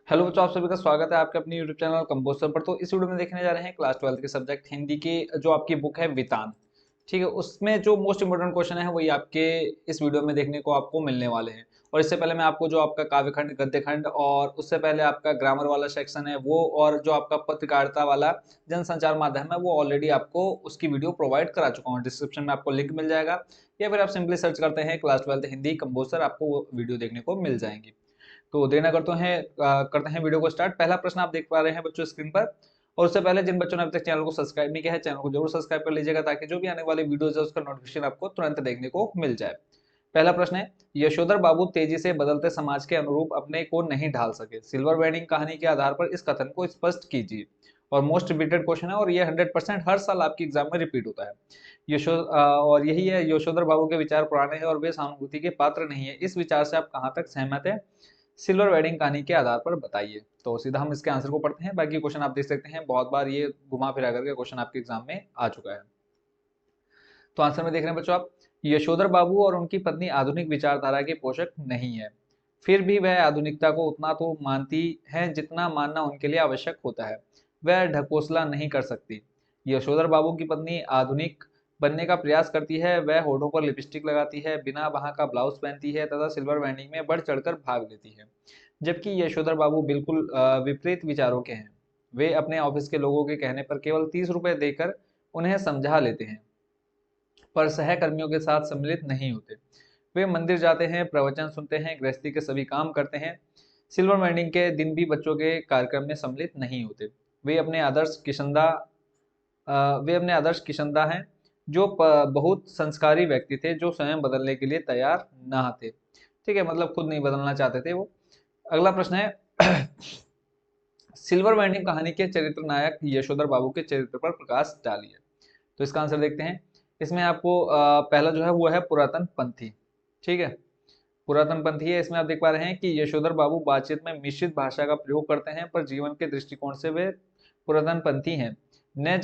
Hello बच्चों, आप सभी का स्वागत है आपके अपने यूट्यूब चैनल कंपोस्टर पर। तो इस वीडियो में देखने जा रहे हैं क्लास 12 के सब्जेक्ट हिंदी की जो आपकी बुक है वितान। ठीक है, उसमें जो मोस्ट इंपोर्टेंट क्वेश्चन है वही आपके इस वीडियो में देखने को आपको मिलने वाले हैं। और इससे पहले मैं आपको जो आपका काव्य खंड, गद्य खंड और उससे पहले आपका ग्रामर वाला सेक्शन है वो, और जो आपका पत्रकारिता वाला जनसंचार माध्यम है वो ऑलरेडी आपको उसकी वीडियो प्रोवाइड करा चुका हूँ। डिस्क्रिप्शन में आपको लिंक मिल जाएगा, या फिर आप सिंपली सर्च करते हैं क्लास 12 हिंदी कंपोस्टर, आपको वो वीडियो देखने को मिल जाएंगी। तो देर ना करते हैं वीडियो को स्टार्ट। पहला प्रश्न आप देख पा रहे हैं बच्चों स्क्रीन पर। और उससे पहले जिन बच्चों ने अभी तक चैनल को सब्सक्राइब नहीं किया है, चैनल को जरूर सब्सक्राइब कर लीजिएगा ताकि जो भी आने वाली वीडियोज है उसका नोटिफिकेशन आपको तुरंत देखने को मिल जाए। पहला प्रश्न है, यशोधर बाबू तेजी से बदलते समाज के अनुरूप अपने को नहीं ढाल सके। सिल्वर वेडिंग कहानी के आधार पर इस कथन को स्पष्ट कीजिए। और मोस्ट रिपीटेड क्वेश्चन है, और ये 100% हर साल आपकी एग्जाम में रिपीट होता है। और यही है, यशोधर बाबू के विचार पुराने हैं और वे सहानुभूति के पात्र नहीं है। इस विचार से आप कहाँ तक सहमत है? सिल्वर वेडिंग कहानी के आधार पर बताइए। तो सीधा हम इसके आंसर को पढ़ते हैं। बाकी क्वेश्चन आप देख सकते हैं, बहुत बार ये घुमा फिरा करके क्वेश्चन आपके एग्जाम में आ चुका है। तो आंसर में देख रहे हैं बच्चों आप, यशोधर बाबू और उनकी पत्नी आधुनिक विचारधारा के पोषक नहीं है, फिर भी वह आधुनिकता को उतना तो मानती है जितना मानना उनके लिए आवश्यक होता है। वह ढकोसला नहीं कर सकती। यशोधर बाबू की पत्नी आधुनिक बनने का प्रयास करती है। वह होठों पर लिपस्टिक लगाती है, बिना बाह का ब्लाउज पहनती है तथा सिल्वर वेडिंग में बढ़ चढ़कर भाग लेती है। जबकि यशोधर बाबू बिल्कुल विपरीत विचारों के हैं। वे अपने ऑफिस के लोगों के कहने पर केवल 30 रुपए देकर उन्हें समझा लेते हैं, पर सहकर्मियों के साथ सम्मिलित नहीं होते। वे मंदिर जाते हैं, प्रवचन सुनते हैं, गृहस्थी के सभी काम करते हैं। सिल्वर वेडिंग के दिन भी बच्चों के कार्यक्रम में सम्मिलित नहीं होते। वे अपने आदर्श किशनदा वे अपने आदर्श किशनदा हैं, जो बहुत संस्कारी व्यक्ति थे, जो स्वयं बदलने के लिए तैयार न थे। ठीक है, मतलब खुद नहीं बदलना चाहते थे वो। अगला प्रश्न है, सिल्वर वेडिंग कहानी के चरित्र नायक यशोधर बाबू के चरित्र पर प्रकाश डालिए। तो इसका आंसर देखते हैं। इसमें आपको पहला जो है वो है पुरातन पंथी। ठीक है, पुरातन पंथी है। इसमें आप देख पा रहे हैं कि यशोधर बाबू बातचीत में मिश्रित भाषा का प्रयोग करते हैं, पर जीवन के दृष्टिकोण से वे पुरातन पंथी हैं। नए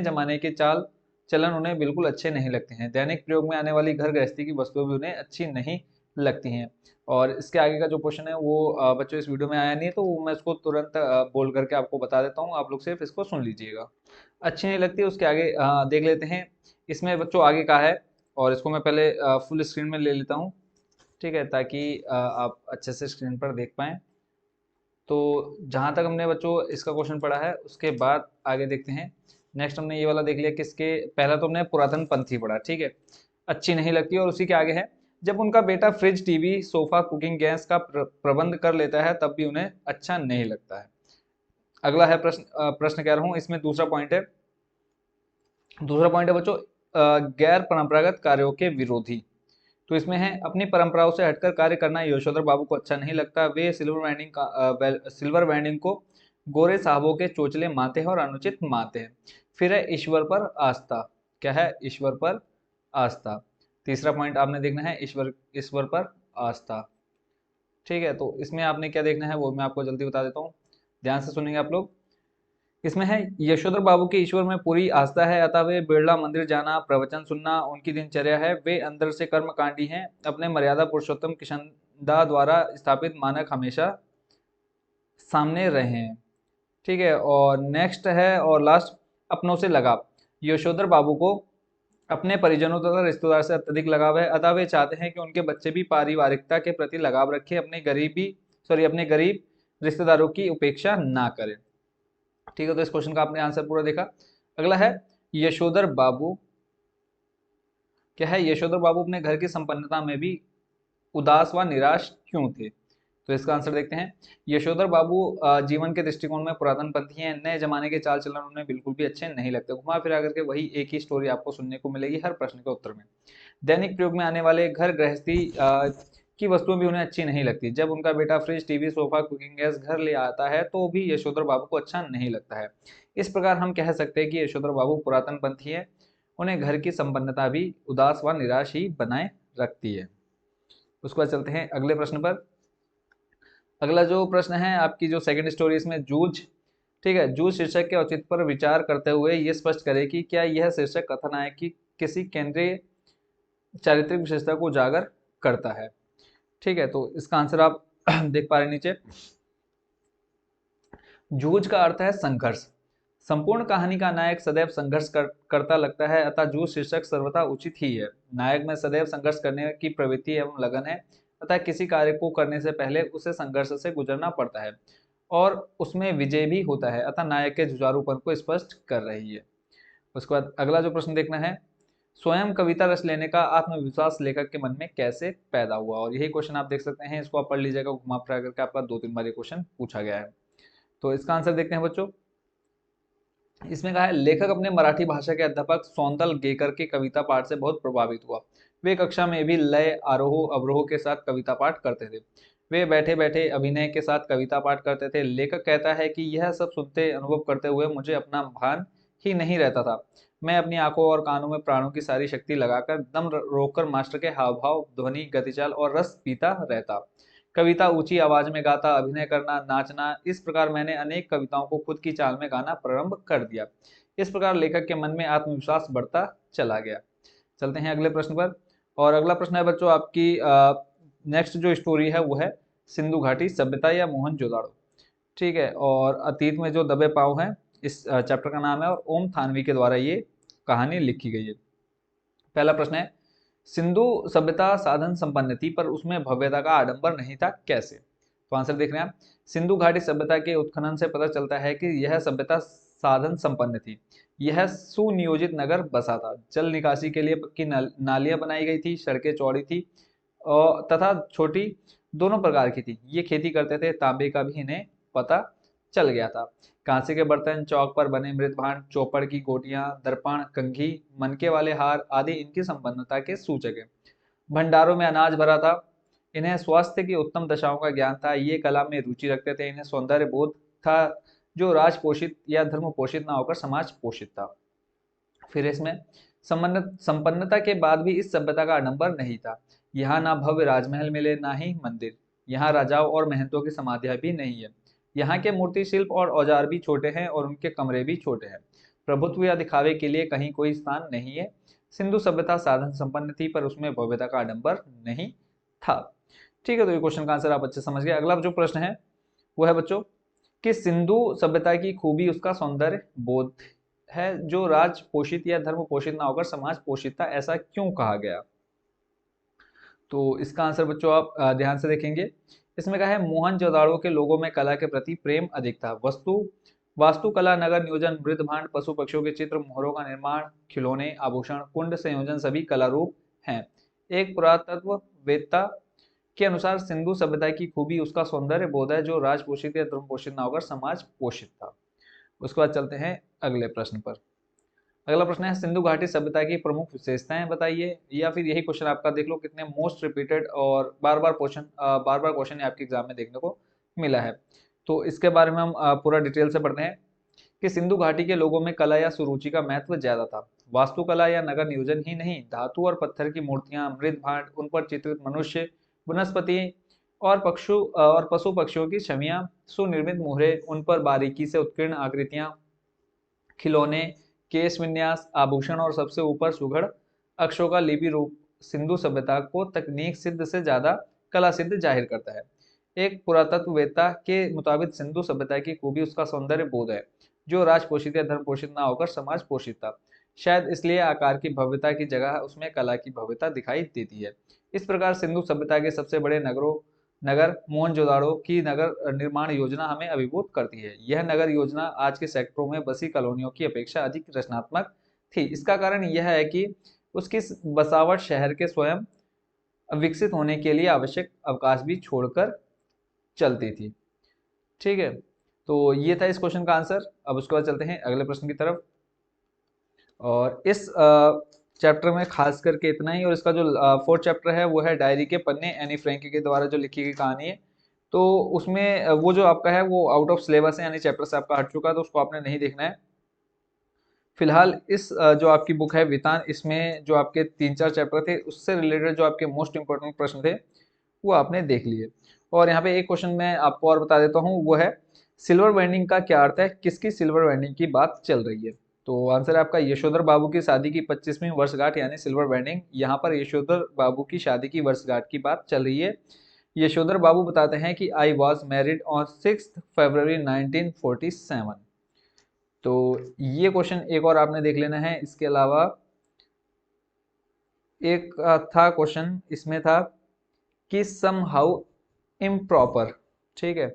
जमाने के चाल चलन उन्हें बिल्कुल अच्छे नहीं लगते हैं। दैनिक प्रयोग में आने वाली घर गृहस्थी की वस्तुएं भी उन्हें अच्छी नहीं लगती हैं। और इसके आगे का जो क्वेश्चन है वो बच्चों इस वीडियो में आया नहीं है, तो मैं इसको तुरंत बोल करके आपको बता देता हूँ, आप लोग सिर्फ इसको सुन लीजिएगा। अच्छी नहीं लगती, उसके आगे देख लेते हैं। इसमें बच्चों आगे का है, और इसको मैं पहले फुल स्क्रीन में ले लेता हूँ। ठीक है, ताकि आप अच्छे से स्क्रीन पर देख पाएँ। तो जहाँ तक हमने बच्चों इसका क्वेश्चन पढ़ा है, उसके बाद आगे देखते हैं। नेक्स्ट हमने ये वाला देख लिया, किसके पहला तो हमने पुरातन पंथी पढ़ा। ठीक है, अच्छी नहीं लगती। और उसी के आगे है, जब उनका बेटा fridge, TV, sofa, cooking gas का प्रबंध कर लेता है तब भी उन्हें अच्छा नहीं लगता है। अगला है प्रश्न कह रहा हूँ, इसमें दूसरा पॉइंट है बच्चों, गैर परंपरागत कार्यों के विरोधी। तो इसमें है, अपनी परंपराओं से हटकर कार्य करना यशोधर बाबू को अच्छा नहीं लगता। वे सिल्वर वेंडिंग को गोरे साहबों के चोचले मानते हैं और अनुचित मानते हैं। फिर है ईश्वर पर आस्था। क्या है? ईश्वर पर आस्था। तीसरा पॉइंट आपने देखना है, ईश्वर ईश्वर पर आस्था। ठीक है, तो इसमें आपने क्या देखना है वो मैं आपको जल्दी बता देता हूँ, ध्यान से सुनेंगे आप लोग। इसमें है, यशोधर बाबू के ईश्वर में पूरी आस्था है, अतः वे बिरला मंदिर जाना, प्रवचन सुनना उनकी दिनचर्या है। वे अंदर से कर्मकांडी हैं, अपने मर्यादा पुरुषोत्तम किशनदा द्वारा स्थापित मानक हमेशा सामने रहे हैं। ठीक है, और नेक्स्ट है और लास्ट, अपनों से लगाव। यशोधर बाबू को अपने परिजनों तथा रिश्तेदार से अत्यधिक लगाव है, अतः वे चाहते हैं कि उनके बच्चे भी पारिवारिकता के प्रति लगाव रखें, अपने गरीब रिश्तेदारों की उपेक्षा ना करें। ठीक है, तो इस क्वेश्चन का आपने आंसर पूरा देखा। अगला है, यशोधर बाबू क्या है, यशोधर बाबू अपने घर की संपन्नता में भी उदास व निराश क्यों थे? तो इसका आंसर देखते हैं। यशोधर बाबू जीवन के दृष्टिकोण में पुरातन पंथी हैं। नए जमाने के चाल चलन उन्हें बिल्कुल भी अच्छे नहीं लगते। घुमा फिरा करके वही एक ही स्टोरी आपको सुनने को मिलेगी हर प्रश्न के उत्तर में। दैनिक प्रयोग में आने वाले घर गृहस्थी की वस्तुएं भी उन्हें अच्छी नहीं लगती। जब उनका बेटा fridge, TV, sofa, cooking gas घर ले आता है तो भी यशोधर बाबू को अच्छा नहीं लगता है। इस प्रकार हम कह सकते हैं कि यशोधर बाबू पुरातन पंथी है। उन्हें घर की संपन्नता भी उदास व निराश ही बनाए रखती है। उसके बाद चलते हैं अगले प्रश्न पर। अगला जो प्रश्न है आपकी जो सेकंड स्टोरी, इसमें जूझ। ठीक है, जूझ शीर्षक के औचित्य पर विचार करते हुए ये स्पष्ट करें कि क्या यह शीर्षक कथानायक की किसी केंद्रीय चारित्रिक विशेषता को उजागर करता है। ठीक है, तो इसका आंसर आप देख पा रहे हैं नीचे, जूझ का अर्थ है संघर्ष। संपूर्ण कहानी का नायक सदैव संघर्ष करता लगता है, अतः जूझ शीर्षक सर्वथा उचित ही है। नायक में सदैव संघर्ष करने की प्रवृत्ति एवं लगन है, अतः किसी कार्य को करने से पहले उसे संघर्ष से गुजरना पड़ता है और उसमें विजय भी होता है, अतः नायक के जुझारूपन को स्पष्ट कर रही है। उसके बाद अगला जो प्रश्न देखना है, स्वयं कविता रच लेने का आत्मविश्वास लेखक के मन में कैसे पैदा हुआ। और यही क्वेश्चन आप देख सकते हैं, इसको आप पढ़ लीजिएगा, घुमा फिरा करके आपका 2-3 बार ये क्वेश्चन पूछा गया है। तो इसका आंसर देखते हैं बच्चों। इसमें कहा है, लेखक अपने मराठी भाषा के अध्यापक सौंदल गेकर के कविता पाठ से बहुत प्रभावित हुआ। वे कक्षा में भी लय, आरोह अवरोह के साथ कविता पाठ करते थे। वे बैठे बैठे अभिनय के साथ कविता पाठ करते थे। लेखक कहता है कि यह सब सुनते अनुभव करते हुए मुझे अपना भान ही नहीं रहता था। मैं अपनी आंखों और कानों में प्राणों की सारी शक्ति लगाकर दम रोककर मास्टर के हाव भाव, ध्वनि, गतिचाल और रस पीता रहता। कविता ऊंची आवाज में गाता, अभिनय करना, नाचना, इस प्रकार मैंने अनेक कविताओं को खुद की चाल में गाना प्रारंभ कर दिया। इस प्रकार लेखक के मन में आत्मविश्वास बढ़ता चला गया। चलते हैं अगले प्रश्न पर। और अगला प्रश्न है बच्चों आपकी नेक्स्ट जो स्टोरी है वो है सिंधु घाटी सभ्यता या मोहनजोदाड़ो। ठीक है, और अतीत में जो दबे पांव हैं, इस चैप्टर का नाम है, और ओम थानवी के द्वारा ये कहानी लिखी गई है। पहला प्रश्न है, सिंधु सभ्यता साधन संपन्न थी पर उसमें भव्यता का आडंबर नहीं था, कैसे। तो आंसर देख रहे हैं आप, सिंधु घाटी सभ्यता के उत्खनन से पता चलता है कि यह सभ्यता साधन संपन्न थी। यह सुनियोजित नगर बसा था। जल निकासी के लिए पक्की नालियां बनाई गई थी, सड़कें चौड़ी थी और तथा छोटी दोनों प्रकार की थी। ये खेती करते थे, तांबे का भी इन्हें पता चल गया था। कांसे के बर्तन, चौक पर बने मृत भांड, चौपड़ की गोटियां, दर्पण, कंघी, मनके वाले हार आदि इनकी संपन्नता के सूचक है। भंडारों में अनाज भरा था। इन्हें स्वास्थ्य की उत्तम दशाओं का ज्ञान था। ये कला में रुचि रखते थे। इन्हें सौंदर्य बोध था जो राज पोषित या धर्म पोषित ना होकर समाज पोषित था। फिर इसमें संपन्नता के बाद भी इस सभ्यता का आडंबर नहीं था। यहाँ ना भव्य राजमहल मिले, ना ही मंदिर। यहाँ राजाओं और महंतों की समाधियां भी नहीं है। यहाँ के मूर्ति शिल्प और औजार भी छोटे हैं और उनके कमरे भी छोटे हैं। प्रभुत्व या दिखावे के लिए कहीं कोई स्थान नहीं है। सिंधु सभ्यता साधन संपन्न थी पर उसमें भव्यता का आडंबर नहीं था। ठीक है, तो ये क्वेश्चन का आंसर आप अच्छे समझ गए। अगला जो प्रश्न है वो है बच्चों कि सिंधु सभ्यता की खूबी उसका सौंदर्य बोध है जो राज पोषित या धर्म पोषित ना होकर समाज पोषित था, ऐसा क्यों कहा गया। तो इसका आंसर बच्चों आप ध्यान से देखेंगे। इसमें कहा है, मोहनजोदाड़ो के लोगों में कला के प्रति प्रेम अधिक था। वास्तुकला, नगर नियोजन, मृद भांड, पशु पक्षियों के चित्र, मोहरों का निर्माण, खिलौने, आभूषण, कुंड संयोजन सभी कला रूप हैं। एक पुरातत्ववेत्ता के अनुसार सिंधु सभ्यता की खूबी उसका सौंदर्य बोध है जो राज पोषित या धर्म पोषित ना होकर समाज पोषित था। उसके बाद चलते हैं अगले प्रश्न पर। अगला प्रश्न है, सिंधु घाटी सभ्यता की प्रमुख विशेषताएं बताइए। या फिर यही क्वेश्चन आपका देख लो, कितने मोस्ट रिपीटेड और बार बार क्वेश्चन आपके एग्जाम में देखने को मिला है। तो इसके बारे में हम पूरा डिटेल से पढ़ते हैं कि सिंधु घाटी के लोगों में कला या सुरुचि का महत्व ज्यादा था। वास्तुकला या नगर नियोजन ही नहीं, धातु और पत्थर की मूर्तियां, मृद भांड, उन पर चित्रित मनुष्य, वनस्पति और पशु पक्षियों की छवियां, सुनिर्मित मोहरे, उन पर बारीकी से उत्कीर्ण आकृतियां, खिलौने, केश विन्यास, आभूषण और सबसे ऊपर सुघड़ अक्षरों का लिपि रूप सिंधु सभ्यता को तकनीक सिद्ध से ज्यादा कला सिद्ध जाहिर करता है। एक पुरातत्ववेत्ता के मुताबिक सिंधु सभ्यता की खूबी उसका सौंदर्य बोध है जो राज पोषित या धर्म पोषित ना होकर समाज पोषित था। शायद इसलिए आकार की भव्यता की जगह उसमें कला की भव्यता दिखाई देती है। इस प्रकार सिंधु सभ्यता के सबसे बड़े नगर मोहनजोदाड़ो की नगर निर्माण योजना हमें अभिभूत करती है। यह नगर योजना आज के सेक्टरों में बसी कॉलोनियों की अपेक्षा अधिक रचनात्मक थी। इसका कारण यह है कि उसकी बसावट शहर के स्वयं विकसित होने के लिए आवश्यक अवकाश भी छोड़कर चलती थी। ठीक है, तो ये था इस क्वेश्चन का आंसर। अब उसके बाद चलते हैं अगले प्रश्न की तरफ। और इस चैप्टर में खास करके इतना ही। और इसका जो 4th चैप्टर है वो है डायरी के पन्ने, एनी फ्रैंक के द्वारा जो लिखी गई कहानी है। तो उसमें वो जो आपका है वो आउट ऑफ सिलेबस है, यानी चैप्टर से आपका हट चुका है, तो उसको आपने नहीं देखना है फिलहाल। इस जो आपकी बुक है वितान, इसमें जो आपके 3-4 चैप्टर थे उससे रिलेटेड जो आपके मोस्ट इंपोर्टेंट प्रश्न थे वो आपने देख लिए। और यहाँ पे एक क्वेश्चन मैं आपको और बता देता हूँ, वो है सिल्वर वेंडिंग का क्या अर्थ है, किसकी सिल्वर वेंडिंग की बात चल रही है। तो आंसर है आपका यशोधर बाबू की शादी की 25वीं वर्षगांठ यानी सिल्वर वेंडिंग। यहाँ पर यशोधर बाबू की शादी की वर्षगांठ की बात चल रही है। यशोधर बाबू बताते हैं कि आई वॉज मैरिड ऑन 6 फरवरी 1947। तो ये क्वेश्चन एक और आपने देख लेना है। इसके अलावा एक था क्वेश्चन, इसमें था कि सम हाउ इम्प्रॉपर। ठीक है,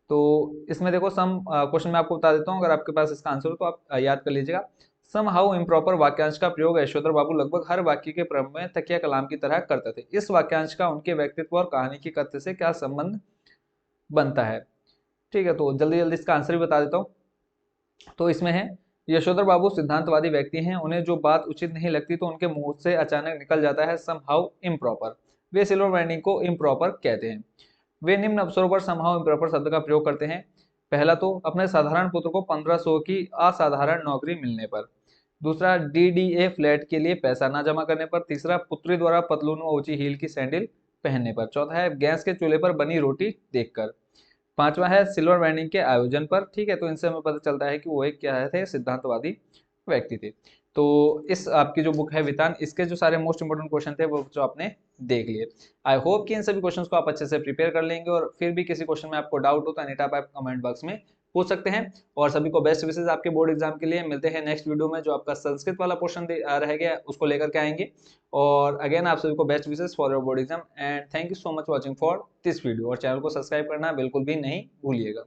तो इसमें देखो सम क्वेश्चन मैं आपको बता देता हूँ, अगर आपके पास इसका आंसर हो तो आप याद कर लीजिएगा। सम हाउ इम्प्रॉपर वाक्यांश का प्रयोग यशोधर बाबू लगभग हर वाक्य के प्रारंभ में तकिया कलाम की तरह करते थे। इस वाक्यांश का उनके व्यक्तित्व और कहानी की कथ्य से क्या संबंध बनता है? ठीक है, तो जल्दी जल्दी इसका आंसर भी बता देता हूँ। तो इसमें है, यशोधर बाबू सिद्धांतवादी व्यक्ति हैं, उन्हें जो बात उचित नहीं लगती तो उनके मुंह से अचानक निकल जाता है सम हाउ इम्प्रॉपर। वे सिल्वर लाइनिंग को इम्प्रॉपर कहते हैं। वे निम्न अवसरों पर समहाउ इम्प्रॉपर शब्द का प्रयोग करते हैं। पहला तो अपने साधारण पुत्र को 1500 की असाधारण नौकरी मिलने पर। दूसरा, डीडीए फ्लैट के लिए पैसा ना जमा करने पर। तीसरा, पुत्री द्वारा पतलून व ऊंची हील की सैंडल पहनने पर। चौथा है, गैस के चूल्हे पर बनी रोटी देखकर। पांचवा है, सिल्वर बैनिंग के आयोजन पर। ठीक है, तो इनसे हमें पता चलता है कि वो एक क्या थे, सिद्धांतवादी व्यक्ति थे। तो इस आपकी जो बुक है वितान, इसके जो सारे मोस्ट इंपोर्टेंट क्वेश्चन थे वो जो आपने देख लिए। आई होप कि इन सभी क्वेश्चंस को आप अच्छे से प्रिपेयर कर लेंगे, और फिर भी किसी क्वेश्चन में आपको डाउट हो तो एनी टाइप आप कमेंट बॉक्स में पूछ सकते हैं। और सभी को बेस्ट विशेष आपके बोर्ड एग्जाम के लिए। मिलते हैं नेक्स्ट वीडियो में, जो आपका संस्कृत वाला पोर्शन रह गया उसको लेकर के आएंगे। और अगेन आप सभी को best wishes for your board exam, and thank you so much watching for this video. और चैनल को सब्सक्राइब करना बिल्कुल भी नहीं भूलिएगा।